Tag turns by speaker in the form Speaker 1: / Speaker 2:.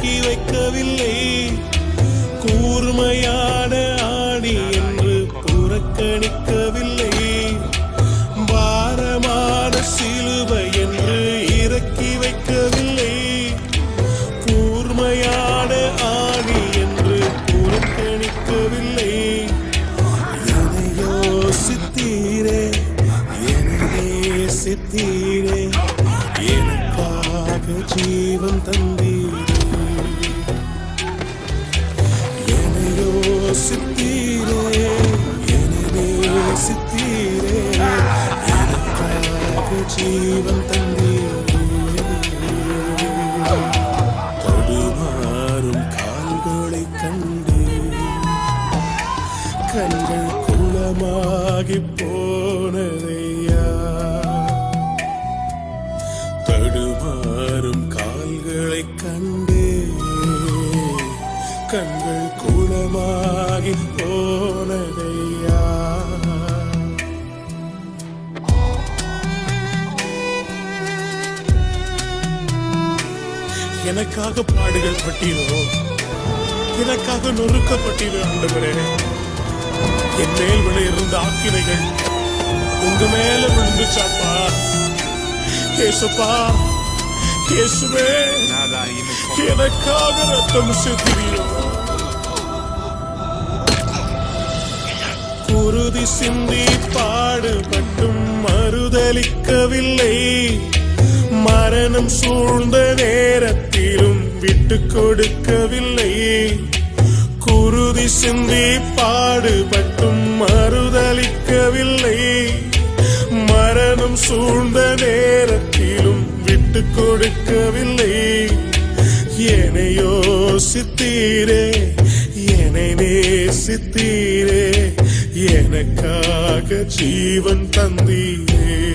Speaker 1: இறக்கி வைக்கவில்லை. கூர்மையான ஆணி என்று புறக்கணிக்கவில்லை. பாரமான சிலுவை என்று இறக்கி வைக்கவில்லை. கூர்மையான ஆணி என்று புறக்கணிக்கவில்லை. என்னை யோசித்தீரே, என்னை நேசித்தீரே, எனக்காக ஜீவன் தந்தீரே. என்னை யோசித்தீரே, என்னை நேசித்தீரே, எனக்காக ஜீவன் தந்தீரே. தடுமாறும் கால்களை கண்டு கண்கள் குளமாகி போனதையா. தடுமாறும் கால்களை கண்டு கண்கள் குளமாகி போனதையா. எனக்காக பாடுகள் பட்டீரோ, எனக்காக நொறுக்கப்பட்டீரோ ஆண்டவரே. என் மேல் விளையிருந்த ஆக்கினைகள் உங்க மேல விழுந்துச்சாப்பா. ஏசப்பா, இயேசுவே, எனக்காக ரத்தம் செலுத்துவீரோ. குருதி சிந்தி பாடுபட்டும் மறுதலிக்கவில்லை. மரணம் சூழ்ந்த நேரத்திலும் விட்டு கொடுக்கவில்லை. குருதி சிந்தி பாடுபட்டும் மறுதலிக்கவில்லை. மரணம் சூழ்ந்த நேரத்திலும் விட்டு கொடுக்கவில்லை. என்னை யோசித்தீரே, என்னை நேசித்தீரே, எனக்காக ஜீவன் தந்தீரே.